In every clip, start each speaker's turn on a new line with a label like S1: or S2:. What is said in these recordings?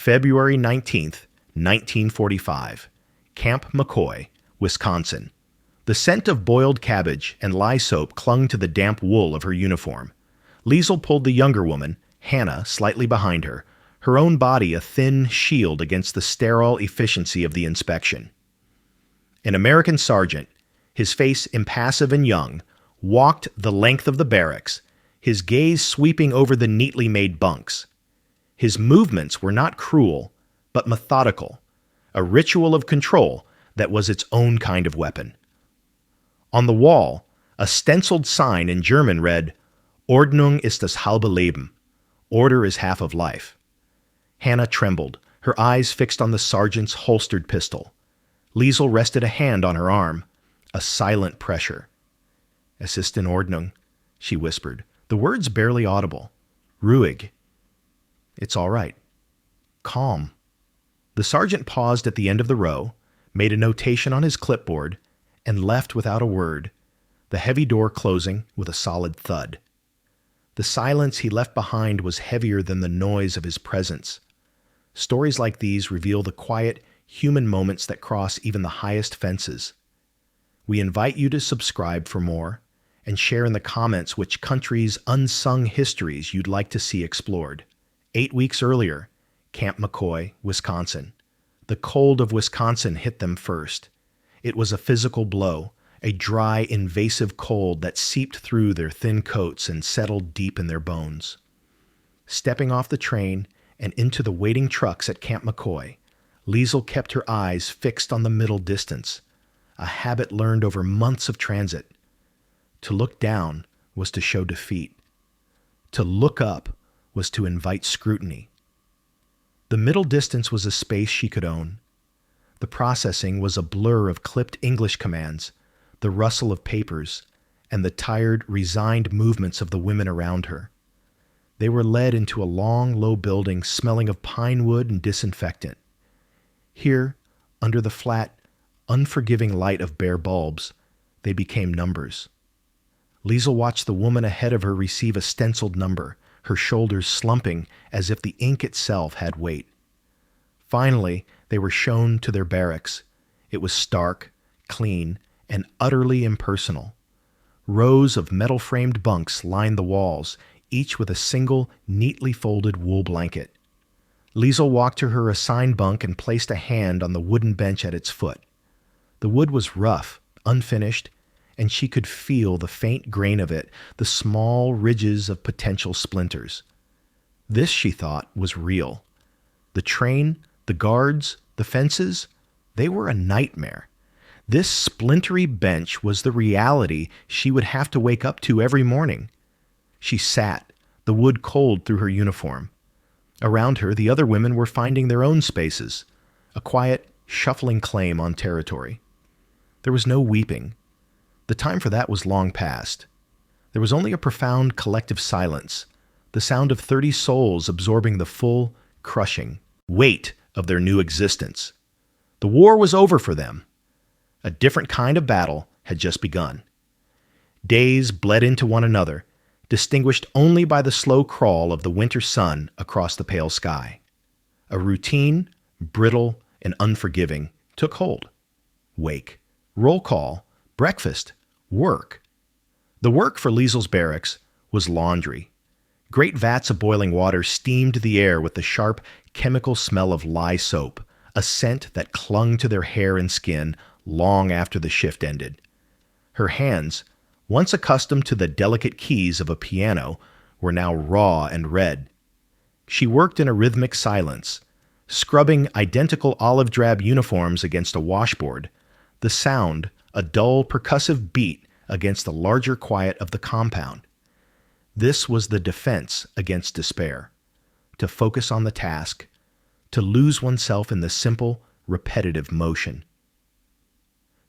S1: February 19th, 1945. Camp McCoy, Wisconsin. The scent of boiled cabbage and lye soap clung to the damp wool of her uniform. Liesl pulled the younger woman, Hannah, slightly behind her, her own body a thin shield against the sterile efficiency of the inspection. An American sergeant, his face impassive and young, walked the length of the barracks, his gaze sweeping over the neatly made bunks. His movements were not cruel, but methodical, a ritual of control that was its own kind of weapon. On the wall, a stenciled sign in German read, "Ordnung ist das halbe Leben." Order is half of life. Hannah trembled, her eyes fixed on the sergeant's holstered pistol. Liesl rested a hand on her arm, a silent pressure. "Es ist in Ordnung," she whispered, the words barely audible. "Ruhig." "It's all right." "Calm." The sergeant paused at the end of the row, made a notation on his clipboard, and left without a word, the heavy door closing with a solid thud. The silence he left behind was heavier than the noise of his presence. Stories like these reveal the quiet, human moments that cross even the highest fences. We invite you to subscribe for more and share in the comments which countries' unsung histories you'd like to see explored. 8 weeks earlier, Camp McCoy, Wisconsin. The cold of Wisconsin hit them first. It was a physical blow, a dry, invasive cold that seeped through their thin coats and settled deep in their bones. Stepping off the train and into the waiting trucks at Camp McCoy, Liesl kept her eyes fixed on the middle distance, a habit learned over months of transit. To look down was to show defeat. To look up was to invite scrutiny. The middle distance was a space she could own. The processing was a blur of clipped English commands, the rustle of papers, and the tired, resigned movements of the women around her. They were led into a long, low building smelling of pine wood and disinfectant. Here, under the flat, unforgiving light of bare bulbs, they became numbers. Liesl watched the woman ahead of her receive a stenciled number, her shoulders slumping as if the ink itself had weight. Finally, they were shown to their barracks. It was stark, clean, and utterly impersonal. Rows of metal-framed bunks lined the walls, each with a single, neatly folded wool blanket. Liesl walked to her assigned bunk and placed a hand on the wooden bench at its foot. The wood was rough, unfinished, and she could feel the faint grain of it, the small ridges of potential splinters. This, she thought, was real. The train, the guards, the fences, they were a nightmare. This splintery bench was the reality she would have to wake up to every morning. She sat, the wood cold through her uniform. Around her, the other women were finding their own spaces, a quiet, shuffling claim on territory. There was no weeping. The time for that was long past. There was only a profound collective silence, the sound of 30 souls absorbing the full, crushing weight of their new existence. The war was over for them. A different kind of battle had just begun. Days bled into one another, distinguished only by the slow crawl of the winter sun across the pale sky. A routine, brittle and unforgiving, took hold. Wake, roll call, breakfast, work. The work for Liesl's barracks was laundry. Great vats of boiling water steamed the air with the sharp, chemical smell of lye soap, a scent that clung to their hair and skin long after the shift ended. Her hands, once accustomed to the delicate keys of a piano, were now raw and red. She worked in a rhythmic silence, scrubbing identical olive drab uniforms against a washboard, the sound a dull, percussive beat against the larger quiet of the compound. This was the defense against despair, to focus on the task, to lose oneself in the simple, repetitive motion.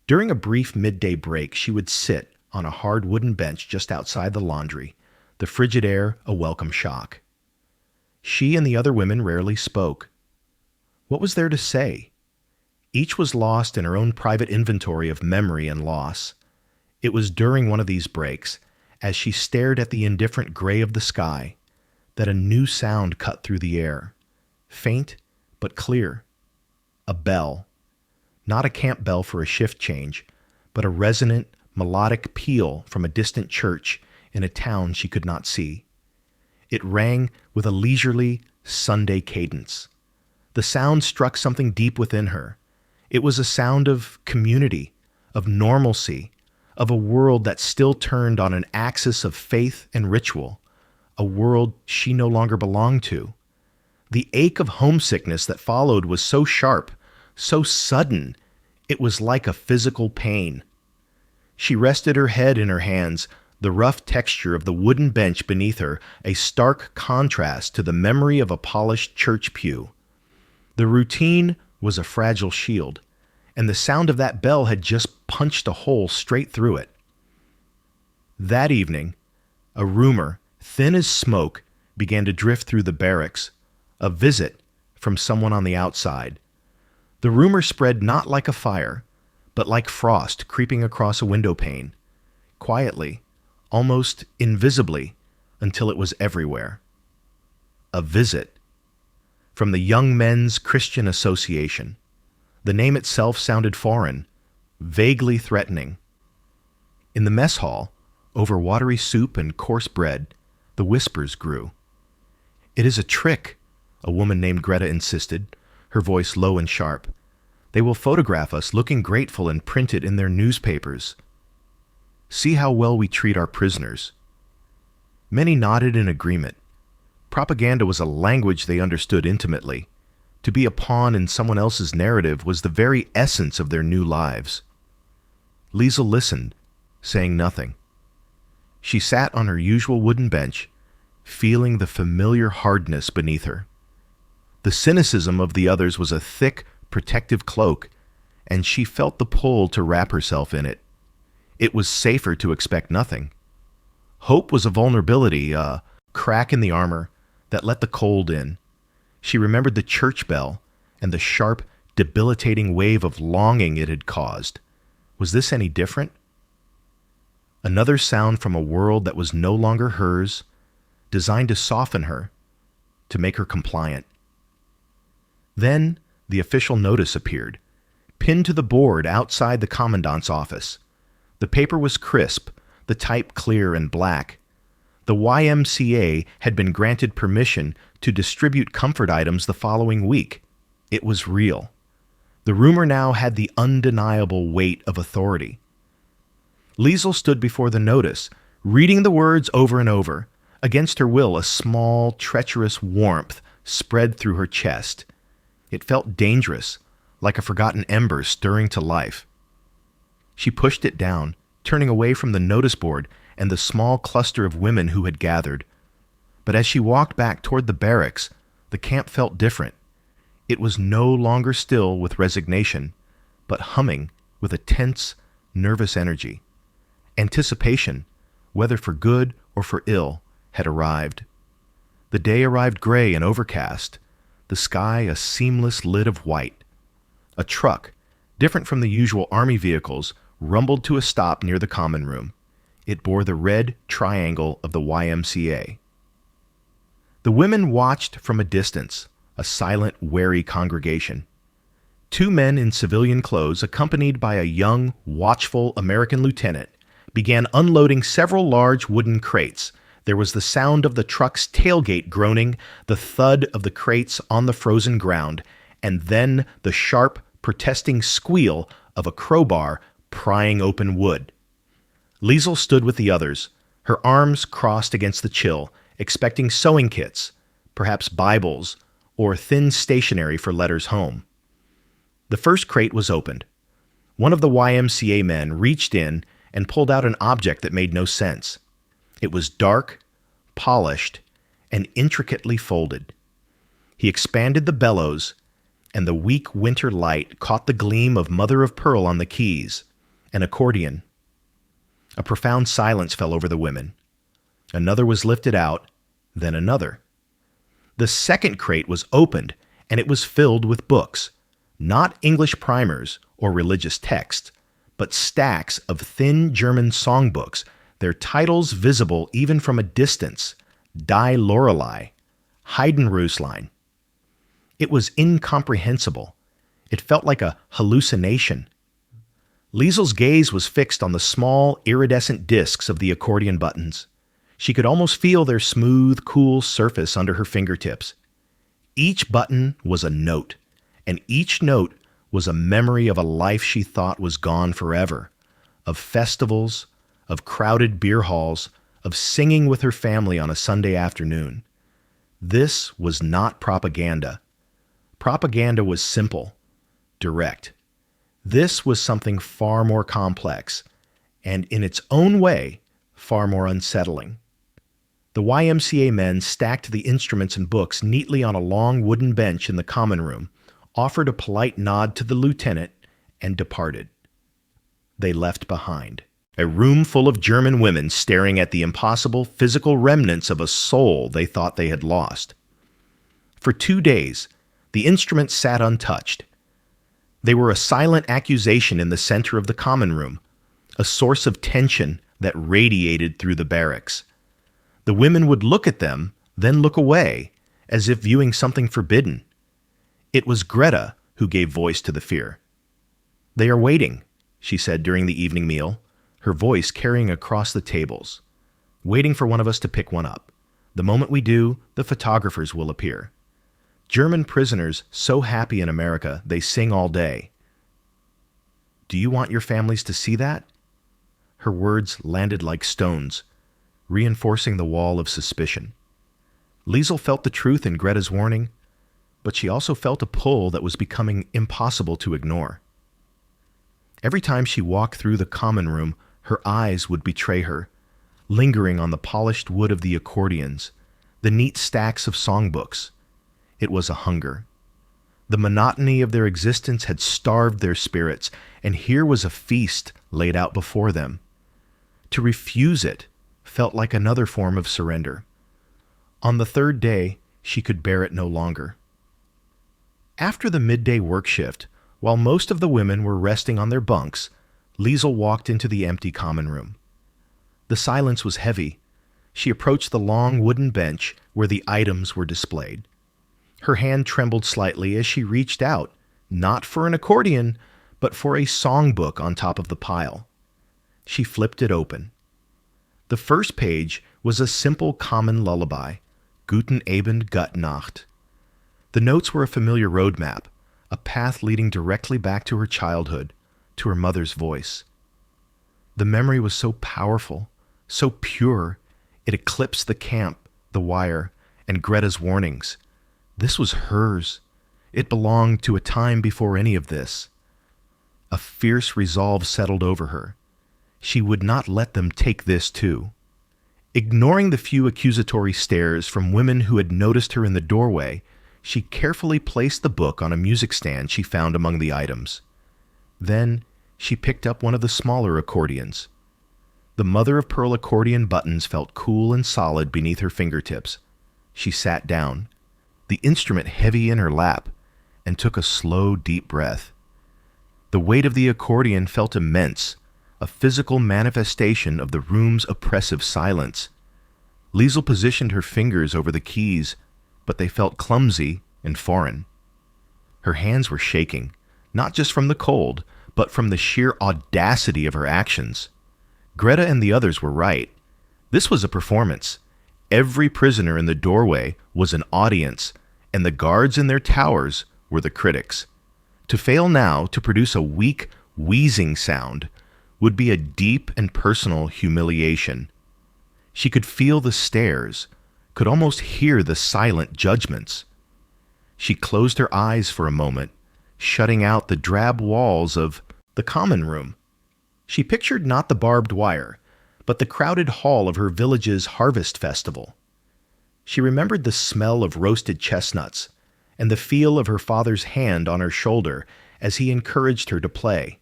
S1: During a brief midday break, she would sit on a hard wooden bench just outside the laundry, the frigid air a welcome shock. She and the other women rarely spoke. What was there to say? Each was lost in her own private inventory of memory and loss. It was during one of these breaks, as she stared at the indifferent gray of the sky, that a new sound cut through the air, faint but clear. A bell. Not a camp bell for a shift change, but a resonant, melodic peal from a distant church in a town she could not see. It rang with a leisurely Sunday cadence. The sound struck something deep within her. It was a sound of community, of normalcy, of a world that still turned on an axis of faith and ritual, a world she no longer belonged to. The ache of homesickness that followed was so sharp, so sudden, it was like a physical pain. She rested her head in her hands, the rough texture of the wooden bench beneath her a stark contrast to the memory of a polished church pew. The routine was a fragile shield, and the sound of that bell had just punched a hole straight through it. That evening, a rumor, thin as smoke, began to drift through the barracks, a visit from someone on the outside. The rumor spread not like a fire, but like frost creeping across a window pane, quietly, almost invisibly, until it was everywhere. A visit from the Young Men's Christian Association. The name itself sounded foreign, vaguely threatening. In the mess hall, over watery soup and coarse bread, the whispers grew. "It is a trick," a woman named Greta insisted, her voice low and sharp. "They will photograph us looking grateful and print it in their newspapers. See how well we treat our prisoners." Many nodded in agreement. Propaganda was a language they understood intimately. To be a pawn in someone else's narrative was the very essence of their new lives. Liesl listened, saying nothing. She sat on her usual wooden bench, feeling the familiar hardness beneath her. The cynicism of the others was a thick, protective cloak, and she felt the pull to wrap herself in it. It was safer to expect nothing. Hope was a vulnerability, a crack in the armor that let the cold in. She remembered the church bell and the sharp, debilitating wave of longing it had caused. Was this any different? Another sound from a world that was no longer hers, designed to soften her, to make her compliant. Then the official notice appeared, pinned to the board outside the commandant's office. The paper was crisp, the type clear and black. The YMCA had been granted permission to distribute comfort items the following week. It was real. The rumor now had the undeniable weight of authority. Liesl stood before the notice, reading the words over and over. Against her will, a small, treacherous warmth spread through her chest. It felt dangerous, like a forgotten ember stirring to life. She pushed it down, turning away from the notice board and the small cluster of women who had gathered. But as she walked back toward the barracks, the camp felt different. It was no longer still with resignation, but humming with a tense, nervous energy. Anticipation, whether for good or for ill, had arrived. The day arrived gray and overcast, the sky a seamless lid of white. A truck, different from the usual army vehicles, rumbled to a stop near the common room. It bore the red triangle of the YMCA. The women watched from a distance, a silent, wary congregation. Two men in civilian clothes, accompanied by a young, watchful American lieutenant, began unloading several large wooden crates. There was the sound of the truck's tailgate groaning, the thud of the crates on the frozen ground, and then the sharp, protesting squeal of a crowbar prying open wood. Liesl stood with the others, her arms crossed against the chill, expecting sewing kits, perhaps Bibles, or thin stationery for letters home. The first crate was opened. One of the YMCA men reached in and pulled out an object that made no sense. It was dark, polished, and intricately folded. He expanded the bellows, and the weak winter light caught the gleam of mother-of-pearl on the keys, an accordion. A profound silence fell over the women. Another was lifted out, then another. The second crate was opened, and it was filled with books, not English primers or religious texts, but stacks of thin German songbooks, their titles visible even from a distance: Die Lorelei, Heidenröslein. It was incomprehensible. It felt like a hallucination. Liesel's gaze was fixed on the small, iridescent discs of the accordion buttons. She could almost feel their smooth, cool surface under her fingertips. Each button was a note, and each note was a memory of a life she thought was gone forever, of festivals, of crowded beer halls, of singing with her family on a Sunday afternoon. This was not propaganda. Propaganda was simple, direct. This was something far more complex, and in its own way, far more unsettling. The YMCA men stacked the instruments and books neatly on a long wooden bench in the common room, offered a polite nod to the lieutenant, and departed. They left behind a room full of German women staring at the impossible physical remnants of a soul they thought they had lost. For 2 days, the instruments sat untouched. They were a silent accusation in the center of the common room, a source of tension that radiated through the barracks. The women would look at them, then look away, as if viewing something forbidden. It was Greta who gave voice to the fear. "They are waiting," she said during the evening meal, her voice carrying across the tables. "Waiting for one of us to pick one up. The moment we do, the photographers will appear. German prisoners so happy in America, they sing all day. Do you want your families to see that?" Her words landed like stones, reinforcing the wall of suspicion. Liesel felt the truth in Greta's warning, but she also felt a pull that was becoming impossible to ignore. Every time she walked through the common room, her eyes would betray her, lingering on the polished wood of the accordions, the neat stacks of songbooks. It was a hunger. The monotony of their existence had starved their spirits, and here was a feast laid out before them. To refuse it felt like another form of surrender. On the 3rd day, she could bear it no longer. After the midday work shift, while most of the women were resting on their bunks, Liesel walked into the empty common room. The silence was heavy. She approached the long wooden bench where the items were displayed. Her hand trembled slightly as she reached out, not for an accordion, but for a songbook on top of the pile. She flipped it open. The first page was a simple common lullaby, Guten Abend, Gute Nacht. The notes were a familiar roadmap, a path leading directly back to her childhood, to her mother's voice. The memory was so powerful, so pure, it eclipsed the camp, the wire, and Greta's warnings. This was hers. It belonged to a time before any of this. A fierce resolve settled over her. She would not let them take this too. Ignoring the few accusatory stares from women who had noticed her in the doorway, she carefully placed the book on a music stand she found among the items. Then she picked up one of the smaller accordions. The mother-of-pearl accordion buttons felt cool and solid beneath her fingertips. She sat down, the instrument heavy in her lap, and took a slow, deep breath. The weight of the accordion felt immense, a physical manifestation of the room's oppressive silence. Liesel positioned her fingers over the keys, but they felt clumsy and foreign. Her hands were shaking, not just from the cold, but from the sheer audacity of her actions. Greta and the others were right. This was a performance. Every prisoner in the doorway was an audience, and the guards in their towers were the critics. To fail now to produce a weak, wheezing sound would be a deep and personal humiliation. She could feel the stares, could almost hear the silent judgments. She closed her eyes for a moment, shutting out the drab walls of the common room. She pictured not the barbed wire, but the crowded hall of her village's harvest festival. She remembered the smell of roasted chestnuts and the feel of her father's hand on her shoulder as he encouraged her to play.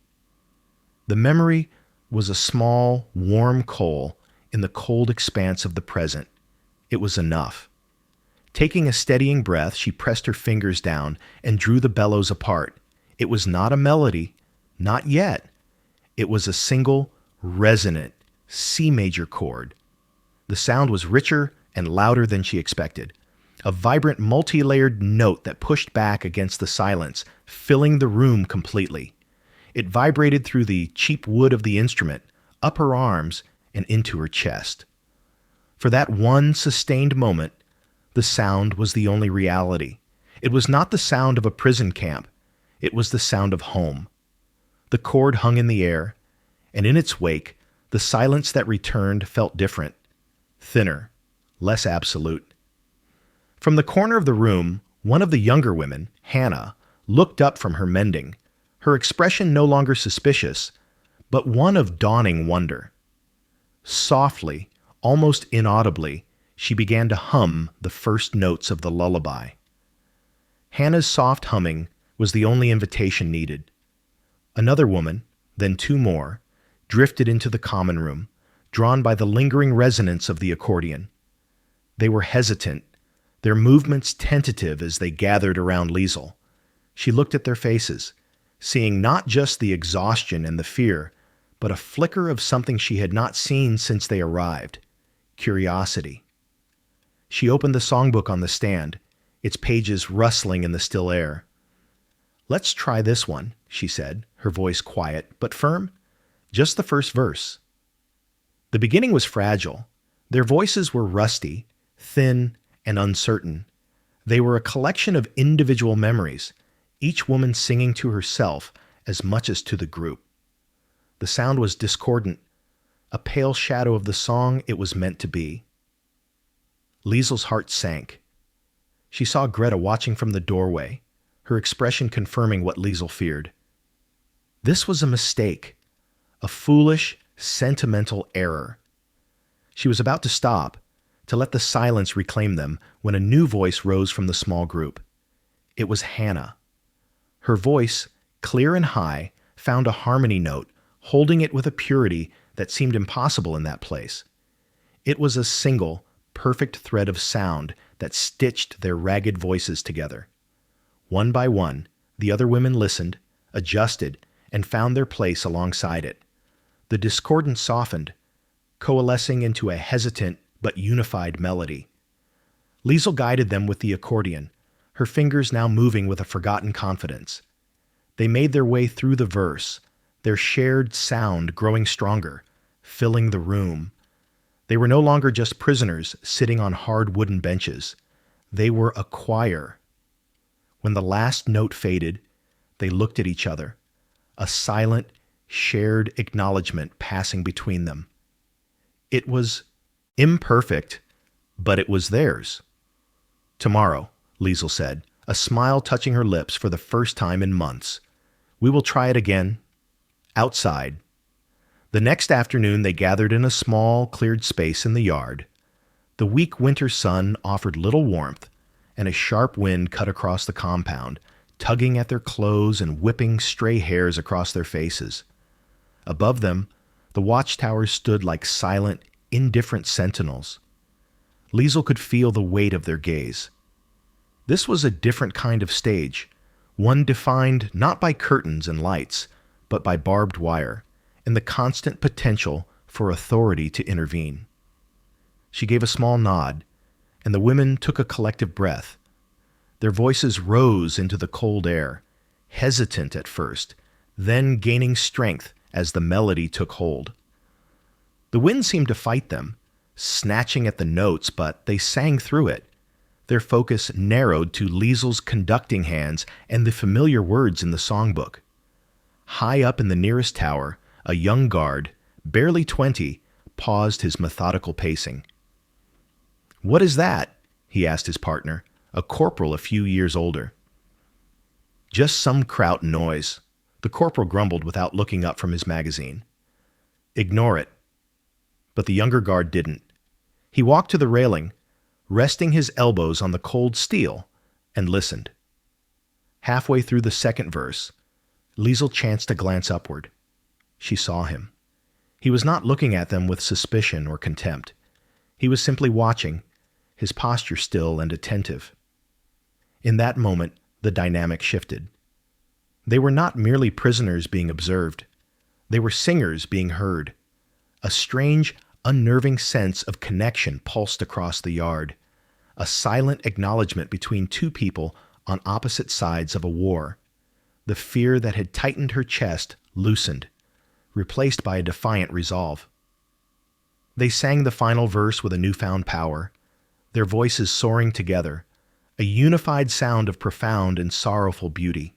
S1: The memory was a small, warm coal in the cold expanse of the present. It was enough. Taking a steadying breath, she pressed her fingers down and drew the bellows apart. It was not a melody, not yet. It was a single, resonant C major chord. The sound was richer and louder than she expected. a vibrant, multi-layered note that pushed back against the silence, filling the room completely. It vibrated through the cheap wood of the instrument, up her arms, and into her chest. For that one sustained moment, the sound was the only reality. It was not the sound of a prison camp. It was the sound of home. The chord hung in the air, and in its wake, the silence that returned felt different, thinner, less absolute. From the corner of the room, one of the younger women, Hannah, looked up from her mending, her expression no longer suspicious, but one of dawning wonder. Softly, almost inaudibly, she began to hum the first notes of the lullaby. Hannah's soft humming was the only invitation needed. Another woman, then two more, drifted into the common room, drawn by the lingering resonance of the accordion. They were hesitant, their movements tentative as they gathered around Liesl. She looked at their faces, seeing not just the exhaustion and the fear, but a flicker of something she had not seen since they arrived: curiosity. She opened the songbook on the stand, its pages rustling in the still air. "Let's try this one," she said, her voice quiet but firm. "Just the first verse." The beginning was fragile. Their voices were rusty, thin, and uncertain. They were a collection of individual memories, each woman singing to herself as much as to the group. The sound was discordant, a pale shadow of the song it was meant to be. Liesl's heart sank. She saw Greta watching from the doorway, her expression confirming what Liesl feared. This was a mistake, a foolish, sentimental error. She was about to stop, to let the silence reclaim them, when a new voice rose from the small group. It was Hannah. Her voice, clear and high, found a harmony note, holding it with a purity that seemed impossible in that place. It was a single, perfect thread of sound that stitched their ragged voices together. One by one, the other women listened, adjusted, and found their place alongside it. The discordance softened, coalescing into a hesitant but unified melody. Liesl guided them with the accordion, her fingers now moving with a forgotten confidence. They made their way through the verse, their shared sound growing stronger, filling the room. They were no longer just prisoners sitting on hard wooden benches. They were a choir. When the last note faded, they looked at each other, a silent, shared acknowledgement passing between them. It was imperfect, but it was theirs. "Tomorrow," Liesl said, a smile touching her lips for the first time in months. "We will try it again, outside." The next afternoon they gathered in a small, cleared space in the yard. The weak winter sun offered little warmth, and a sharp wind cut across the compound, tugging at their clothes and whipping stray hairs across their faces. Above them, the watchtowers stood like silent, indifferent sentinels. Liesl could feel the weight of their gaze. This was a different kind of stage, one defined not by curtains and lights, but by barbed wire, and the constant potential for authority to intervene. She gave a small nod, and the women took a collective breath. Their voices rose into the cold air, hesitant at first, then gaining strength as the melody took hold. The wind seemed to fight them, snatching at the notes, but they sang through it. Their focus narrowed to Liesl's conducting hands and the familiar words in the songbook. High up in the nearest tower, a young guard, barely 20, paused his methodical pacing. "What is that?" he asked his partner, a corporal a few years older. "Just some kraut noise," the corporal grumbled without looking up from his magazine. "Ignore it." But the younger guard didn't. He walked to the railing, resting his elbows on the cold steel, and listened. Halfway through the second verse, Liesl chanced to glance upward. She saw him. He was not looking at them with suspicion or contempt. He was simply watching, his posture still and attentive. In that moment, the dynamic shifted. They were not merely prisoners being observed. They were singers being heard. A strange, unnerving sense of connection pulsed across the yard, a silent acknowledgement between two people on opposite sides of a war. The fear that had tightened her chest loosened, replaced by a defiant resolve. They sang the final verse with a newfound power, their voices soaring together, a unified sound of profound and sorrowful beauty.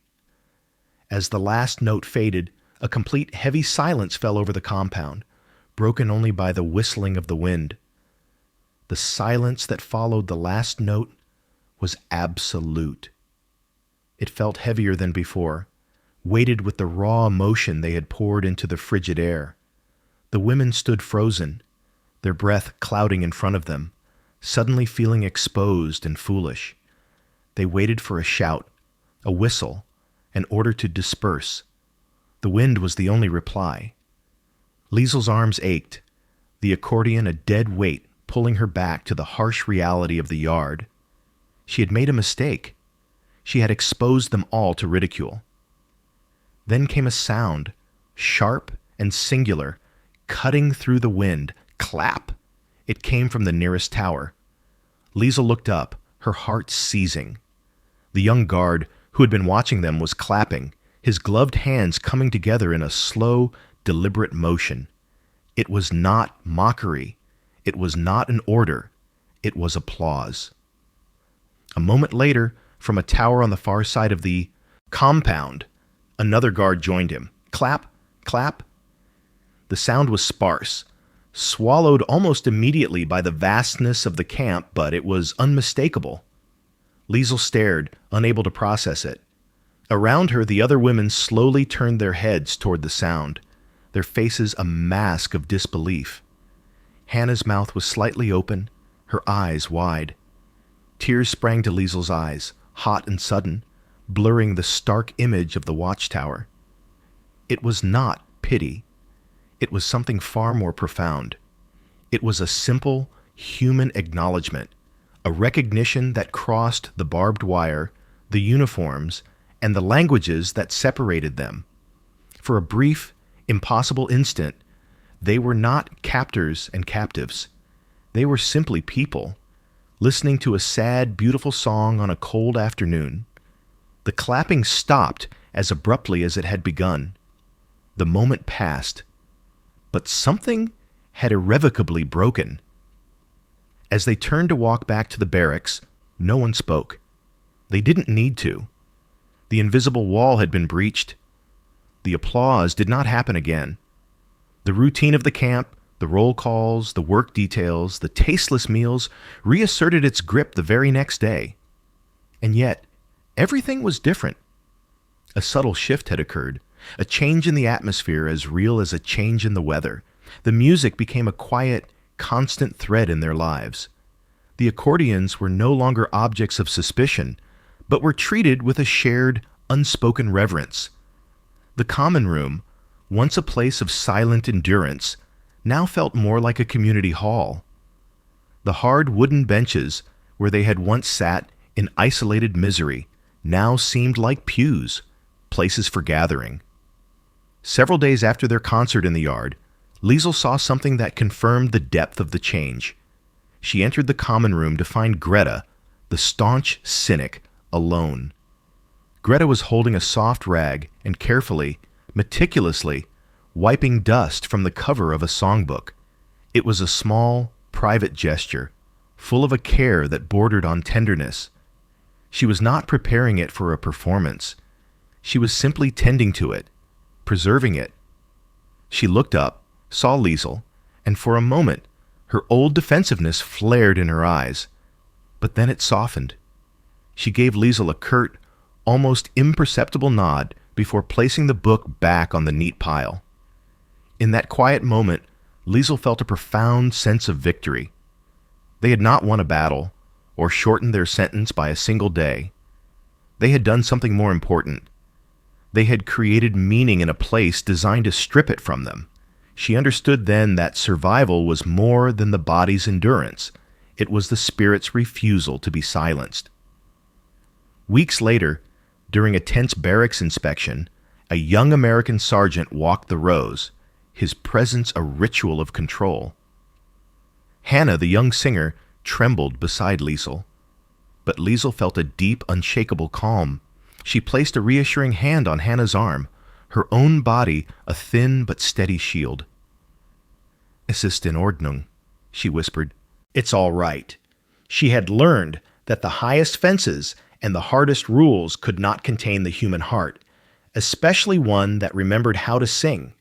S1: As the last note faded, a complete heavy silence fell over the compound, broken only by the whistling of the wind. The silence that followed the last note was absolute. It felt heavier than before, weighted with the raw emotion they had poured into the frigid air. The women stood frozen, their breath clouding in front of them, suddenly feeling exposed and foolish. They waited for a shout, a whistle, an order to disperse. The wind was the only reply. Liesel's arms ached, the accordion a dead weight pulling her back to the harsh reality of the yard. She had made a mistake. She had exposed them all to ridicule. Then came a sound, sharp and singular, cutting through the wind. Clap! It came from the nearest tower. Liesel looked up, her heart seizing. The young guard, who had been watching them, was clapping, his gloved hands coming together in a slow, deliberate motion. It was not mockery. It was not an order. It was applause. A moment later, from a tower on the far side of the compound, another guard joined him. Clap, clap. The sound was sparse, swallowed almost immediately by the vastness of the camp, but it was unmistakable. Liesel stared, unable to process it. Around her, the other women slowly turned their heads toward the sound, their faces a mask of disbelief. Hannah's mouth was slightly open, her eyes wide. Tears sprang to Liesel's eyes, hot and sudden, blurring the stark image of the watchtower. It was not pity. It was something far more profound. It was a simple, human acknowledgement, a recognition that crossed the barbed wire, the uniforms, and the languages that separated them. For a brief, impossible instant, they were not captors and captives. They were simply people, listening to a sad, beautiful song on a cold afternoon. The clapping stopped as abruptly as it had begun. The moment passed, but something had irrevocably broken. As they turned to walk back to the barracks, no one spoke. They didn't need to. The invisible wall had been breached. The applause did not happen again. The routine of the camp, the roll calls, the work details, the tasteless meals reasserted its grip the very next day. And yet, everything was different. A subtle shift had occurred, a change in the atmosphere as real as a change in the weather. The music became a quiet, constant thread in their lives. The accordions were no longer objects of suspicion, but were treated with a shared, unspoken reverence. The common room, once a place of silent endurance, now felt more like a community hall. The hard wooden benches, where they had once sat in isolated misery, now seemed like pews, places for gathering. Several days after their concert in the yard, Liesel saw something that confirmed the depth of the change. She entered the common room to find Greta, the staunch cynic, alone. Greta was holding a soft rag and carefully, meticulously, wiping dust from the cover of a songbook. It was a small, private gesture, full of a care that bordered on tenderness. She was not preparing it for a performance. She was simply tending to it, preserving it. She looked up, saw Liesel, and for a moment, her old defensiveness flared in her eyes. But then it softened. She gave Liesel a curt, almost imperceptible nod before placing the book back on the neat pile. In that quiet moment, Liesel felt a profound sense of victory. They had not won a battle, or shortened their sentence by a single day. They had done something more important. They had created meaning in a place designed to strip it from them. She understood then that survival was more than the body's endurance. It was the spirit's refusal to be silenced. Weeks later, during a tense barracks inspection, a young American sergeant walked the rows, his presence a ritual of control. Hannah, the young singer, trembled beside Liesel, But Liesel felt a deep, unshakable calm. She placed a reassuring hand on Hannah's arm, her own body a thin but steady shield. "Es ist in Ordnung," she whispered. "It's all right." She had learned that the highest fences and the hardest rules could not contain the human heart, especially one that remembered how to sing.